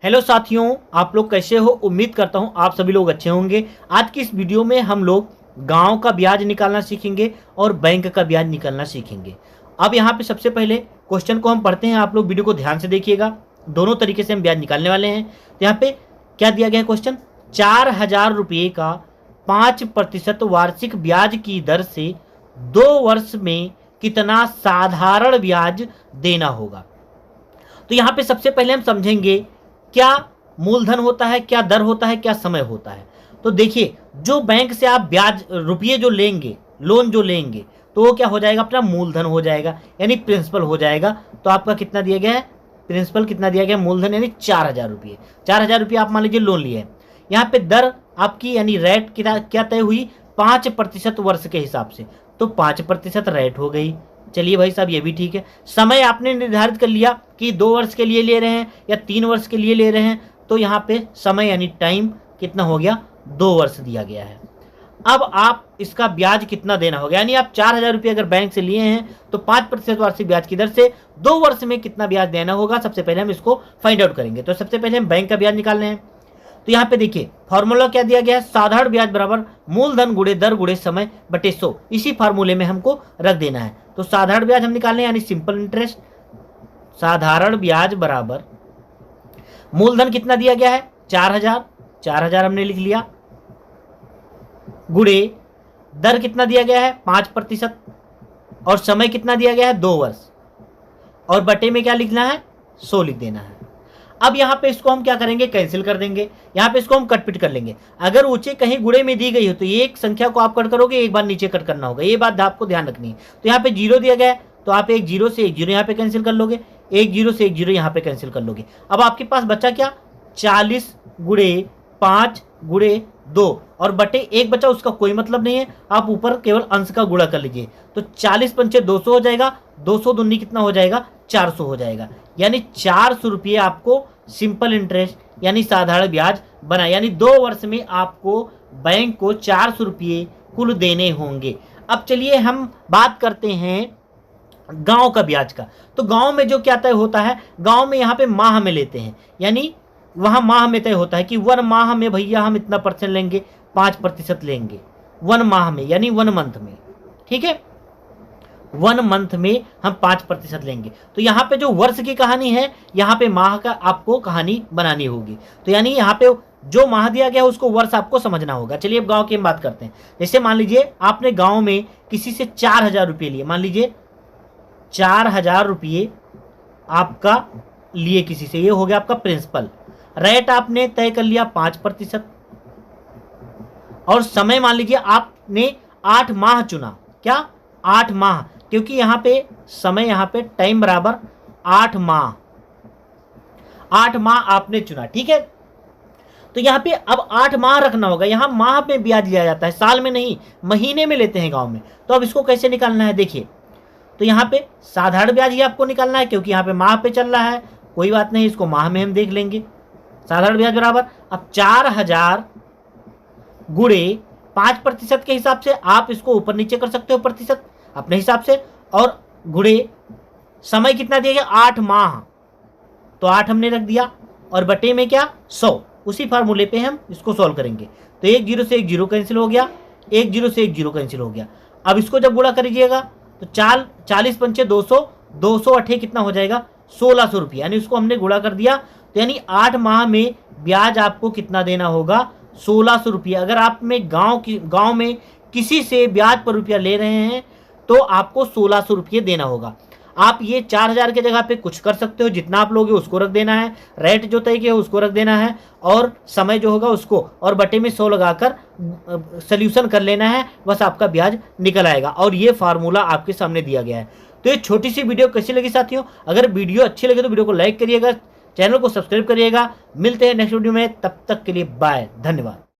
Hello साथियों, आप लोग कैसे हो। उम्मीद करता हूं आप सभी लोग अच्छे होंगे। आज की इस वीडियो में हम लोग गांव का ब्याज निकालना सीखेंगे और बैंक का ब्याज निकालना सीखेंगे। अब यहाँ पे सबसे पहले क्वेश्चन को हम पढ़ते हैं। आप लोग वीडियो को ध्यान से देखिएगा, दोनों तरीके से हम ब्याज निकालने वाले हैं। तो यहाँ पे क्या दिया गया है क्वेश्चन, 4,000 रुपये का 5% वार्षिक ब्याज की दर से 2 वर्ष में कितना साधारण ब्याज देना होगा। तो यहाँ पे सबसे पहले हम समझेंगे क्या मूलधन होता है, क्या दर होता है, क्या समय होता है। तो देखिए, जो बैंक से आप ब्याज रुपये जो लेंगे, लोन जो लेंगे, तो वो क्या हो जाएगा, अपना मूलधन हो जाएगा, यानी प्रिंसिपल हो जाएगा। तो आपका कितना दिया गया है, प्रिंसिपल कितना दिया गया, मूलधन यानी 4,000 रुपये। 4,000 रुपये आप मान लीजिए लोन लिए हैं। यहाँ पे दर आपकी यानी रेट क्या तय हुई, 5% वर्ष के हिसाब से, तो 5% रेट हो गई। चलिए भाई साहब, ये भी ठीक है। समय आपने निर्धारित कर लिया कि 2 वर्ष के लिए ले रहे हैं या 3 वर्ष के लिए ले रहे हैं, तो यहाँ पे समय यानी टाइम कितना हो गया, 2 वर्ष दिया गया है। अब आप इसका ब्याज कितना देना होगा, यानी आप 4,000 रुपये अगर बैंक से लिए हैं तो 5% वार्षिक ब्याज की दर से 2 वर्ष में कितना ब्याज देना होगा, सबसे पहले हम इसको फाइंड आउट करेंगे। तो सबसे पहले हम बैंक का ब्याज निकाल रहे हैं। तो यहाँ पे देखिए फॉर्मूला क्या दिया गया है, साधारण ब्याज बराबर मूलधन गुणे दर गुणे समय बटे 100। इसी फार्मूले में हमको रख देना है। तो साधारण ब्याज हम निकालने यानी सिंपल इंटरेस्ट, साधारण ब्याज बराबर मूलधन कितना दिया गया है 4,000 हमने लिख लिया, गुणे दर कितना दिया गया है 5%, और समय कितना दिया गया है 2 वर्ष, और बटे में क्या लिखना है 100 लिख देना है। अब यहाँ पे इसको हम क्या करेंगे, कैंसिल कर देंगे। यहाँ पे इसको हम कट पिट कर लेंगे। अगर ऊंचे कहीं गुणे में दी गई हो तो एक संख्या को आप कट करोगे, एक बार नीचे कट करना होगा, ये बात आपको ध्यान रखनी है। तो यहाँ पे 0 दिया गया है, तो आप एक 0 से एक 0 यहाँ पे कैंसिल कर लोगे, एक 0 से एक 0 यहाँ पे कैंसिल कर लोगे। अब आपके पास बचा क्या, 40 गुणे 5 गुणे 2 और बटे 1 बचा, उसका कोई मतलब नहीं है, आप ऊपर केवल अंश का गुणा कर लीजिए। तो 40 पंचे 200 हो जाएगा, 200 दूनी कितना हो जाएगा 400 हो जाएगा, यानी 400 रुपये आपको सिंपल इंटरेस्ट यानी साधारण ब्याज बना, यानी 2 वर्ष में आपको बैंक को 400 रुपये कुल देने होंगे। अब चलिए हम बात करते हैं गांव का ब्याज का। तो गांव में जो क्या तय होता है, गांव में यहाँ पे माह में लेते हैं, यानी वहाँ माह में तय होता है कि 1 माह में भैया हम इतना % लेंगे, 5% लेंगे 1 माह में, यानी 1 मंथ में। ठीक है, 1 मंथ में हम 5% लेंगे। तो यहाँ पे जो वर्ष की कहानी है, यहाँ पे माह का आपको कहानी बनानी होगी। तो यानी यहाँ पे जो माह दिया गया है उसको वर्ष आपको समझना होगा। चलिए अब गांव की हम बात करते हैं। जैसे मान लीजिए आपने गांव में किसी से 4,000 रुपये लिए, मान लीजिए 4,000 रुपये आपका लिए किसी से, ये हो गया आपका प्रिंसिपल। रेट आपने तय कर लिया 5%, और समय मान लीजिए आपने 8 माह चुना। क्या, 8 माह, क्योंकि यहाँ पे समय, यहाँ पे टाइम बराबर 8 माह, 8 माह आपने चुना। ठीक है, तो यहाँ पे अब 8 माह रखना होगा। यहाँ माह में ब्याज लिया जाता है, साल में नहीं, महीने में लेते हैं गांव में। तो अब इसको कैसे निकालना है, देखिए। तो यहाँ पे साधारण ब्याज ही आपको निकालना है, क्योंकि यहाँ पे माह पे चल रहा है। कोई बात नहीं, इसको माह में हम देख लेंगे। साधारण ब्याज बराबर, अब 4,000 गुणे 5% के हिसाब से आप इसको ऊपर नीचे कर सकते हो प्रतिशत अपने हिसाब से, और गुणे समय कितना दिया गया 8 माह, तो 8 हमने रख दिया, और बटे में क्या 100। उसी फार्मूले पे हम इसको सॉल्व करेंगे। तो एक 0 से एक 0 कैंसिल हो गया, एक 0 से एक 0 कैंसिल हो गया। अब इसको जब गुणा करिएगा तो 40 पंचे 200, 200 अठे कितना हो जाएगा 1,600 रुपये, यानी उसको हमने गुणा कर दिया। तो यानी 8 माह में ब्याज आपको कितना देना होगा 1,600 रुपये। अगर आप में गाँव में किसी से ब्याज पर रुपया ले रहे हैं तो आपको 1,600 रुपये देना होगा। आप ये 4,000 के जगह पे कुछ कर सकते हो, जितना आप लोगे उसको रख देना है, रेट जो तय किया उसको रख देना है, और समय जो होगा उसको, और बटे में 100 लगाकर सोल्यूशन कर लेना है, बस आपका ब्याज निकल आएगा। और ये फार्मूला आपके सामने दिया गया है। तो ये छोटी सी वीडियो कैसी लगी साथियों, अगर वीडियो अच्छी लगे तो वीडियो को लाइक करिएगा, चैनल को सब्सक्राइब करिएगा। मिलते हैं नेक्स्ट वीडियो में, तब तक के लिए बाय, धन्यवाद।